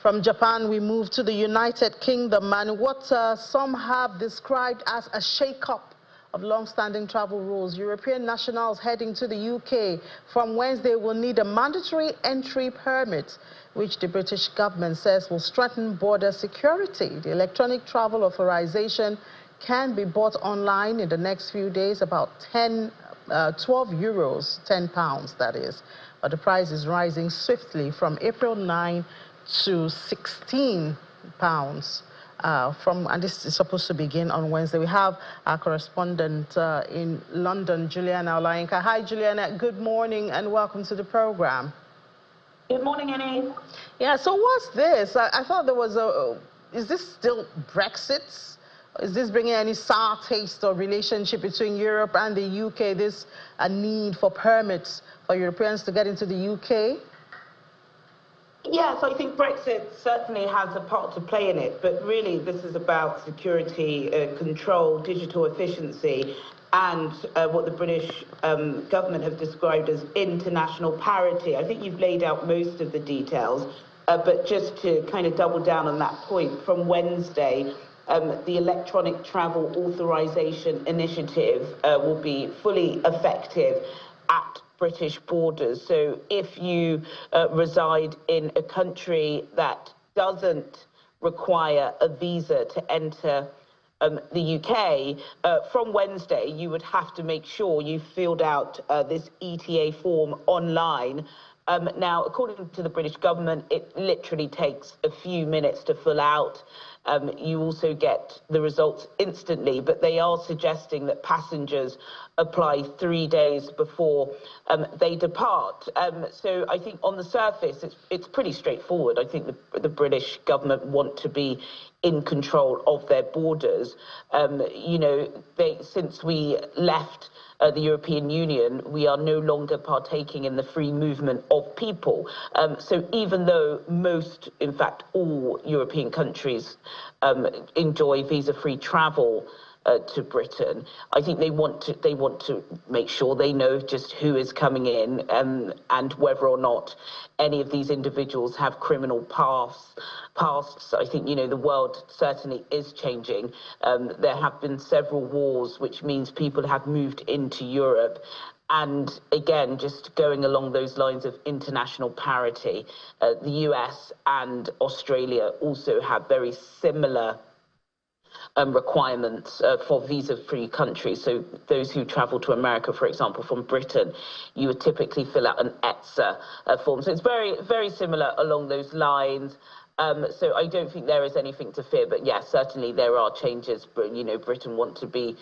From Japan, we move to the United Kingdom, and what some have described as a shake-up of long-standing travel rules. European nationals heading to the UK from Wednesday will need a mandatory entry permit, which the British government says will strengthen border security. The electronic travel authorization can be bought online in the next few days, about 12 euros, 10 pounds that is. But the price is rising swiftly from April 9 to 16 pounds. And this is supposed to begin on Wednesday. We have our correspondent in London, Juliana Olainka. Hi, Juliana. Good morning and welcome to the program. Good morning, Annie. Yeah, so what's this? I thought there was is this still Brexit? Is this bringing any sour taste or relationship between Europe and the UK? This a need for permits for Europeans to get into the UK? Yes, I think Brexit certainly has a part to play in it, but really this is about security, control, digital efficiency, and what the British government have described as international parity. I think you've laid out most of the details, but just to kind of double down on that point, from Wednesday, the Electronic Travel Authorization Initiative will be fully effective at British borders. So if you reside in a country that doesn't require a visa to enter the UK, from Wednesday you would have to make sure you filled out this ETA form online. Now, according to the British government, it literally takes a few minutes to fill out. You also get the results instantly, but they are suggesting that passengers apply 3 days before they depart. So I think on the surface, it's pretty straightforward. I think the British government want to be in control of their borders. You know, since we left the European Union, we are no longer partaking in the free movement of people. So even though most, in fact, all European countries enjoy visa-free travel to Britain, I think they want to make sure they know just who is coming in and whether or not any of these individuals have criminal pasts. I think, you know, the world certainly is changing. There have been several wars, which means people have moved into Europe. And again, just going along those lines of international parity, the US and Australia also have very similar requirements for visa-free countries. So those who travel to America, for example, from Britain, you would typically fill out an ETSA form. So it's very, very similar along those lines. So I don't think there is anything to fear, but yes, certainly there are changes. But, you know, Britain want to be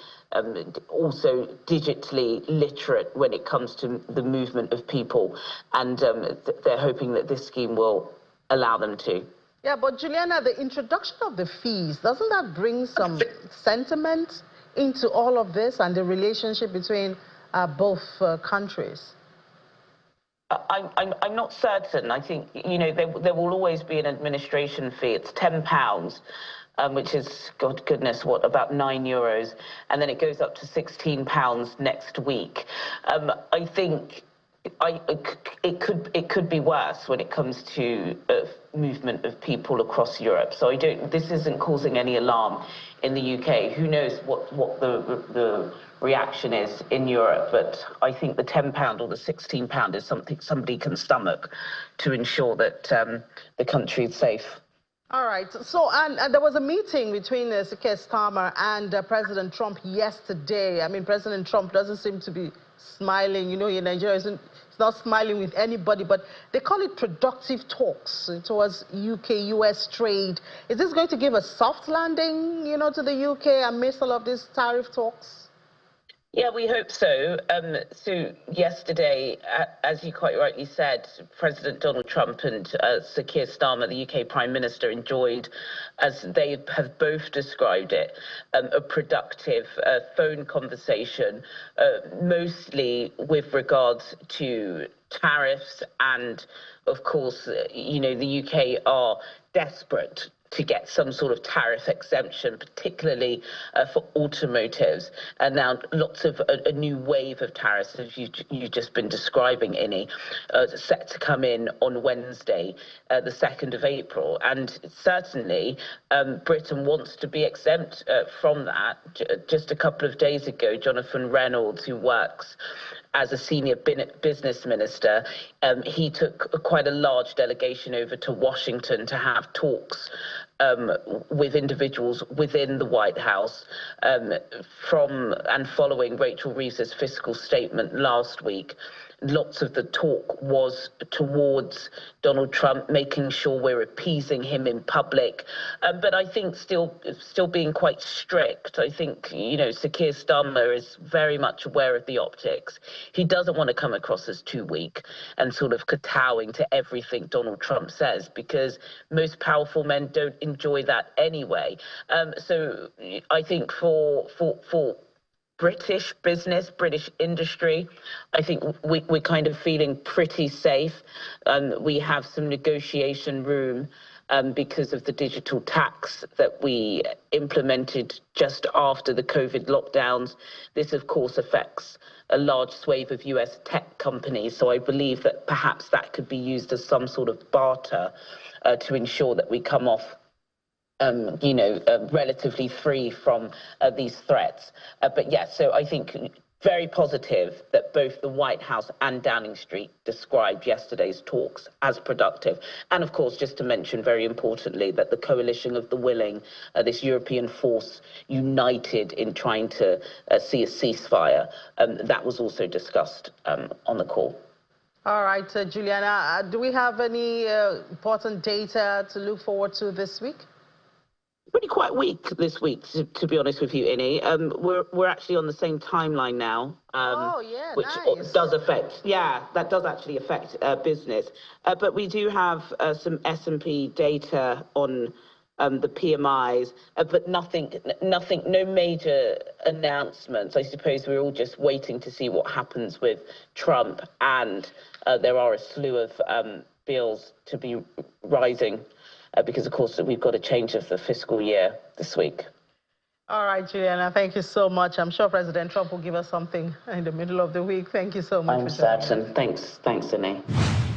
also digitally literate when it comes to the movement of people, and they're hoping that this scheme will allow them to. Yeah, but Juliana, the introduction of the fees, doesn't that bring some sentiment into all of this and the relationship between both countries? I'm not certain. I think, you know, there will always be an administration fee. It's £10, which is, God goodness, what, about €9, and then it goes up to £16 next week. I think it could be worse when it comes to movement of people across Europe. So this isn't causing any alarm in the UK. Who knows what the reaction is in Europe, but I think the £10 or the £16 is something somebody can stomach to ensure that the country is safe. All right. So, and there was a meeting between Keir Starmer and President Trump yesterday. I mean, President Trump doesn't seem to be smiling. You know, in Nigeria, he's not smiling with anybody, but they call it productive talks towards UK-US trade. Is this going to give a soft landing, you know, to the UK amidst all of these tariff talks? Yeah, we hope so. So yesterday, as you quite rightly said, President Donald Trump and Sir Keir Starmer, the UK Prime Minister, enjoyed, as they have both described it, a productive phone conversation, mostly with regards to tariffs. And of course, you know, the UK are desperate to get some sort of tariff exemption, particularly for automotives. And now lots of a new wave of tariffs, as you've just been describing, Inni, set to come in on Wednesday, the 2nd of April. And certainly Britain wants to be exempt from that. Just a couple of days ago, Jonathan Reynolds, who works as a senior business minister, he took quite a large delegation over to Washington to have talks with individuals within the White House from and following Rachel Reeves' fiscal statement last week. Lots of the talk was towards Donald Trump, making sure we're appeasing him in public, but I think still being quite strict. I think, Sir Keir Starmer is very much aware of the optics. He doesn't want to come across as too weak and sort of kowtowing to everything Donald Trump says, because most powerful men don't enjoy that anyway. So I think for British business, British industry, I think we're kind of feeling pretty safe. We have some negotiation room because of the digital tax that we implemented just after the COVID lockdowns. This, of course, affects a large swathe of US tech companies. So I believe that perhaps that could be used as some sort of barter to ensure that we come off relatively free from these threats. But yes, so I think very positive that both the White House and Downing Street described yesterday's talks as productive. And of course, just to mention very importantly that the coalition of the willing, this European force united in trying to see a ceasefire, that was also discussed on the call. All right, Juliana, do we have any important data to look forward to this week? Really quite weak this week, to be honest with you, Inni. We're actually on the same timeline now, which nice. does affect, that does actually affect business. But we do have some S&P data on the PMIs, but nothing, no major announcements. I suppose we're all just waiting to see what happens with Trump, and there are a slew of bills to be rising. Because, of course, we've got a change of the fiscal year this week. All right, Juliana, thank you so much. I'm sure President Trump will give us something in the middle of the week. Thank you so much. I'm certain. Thanks, Inni.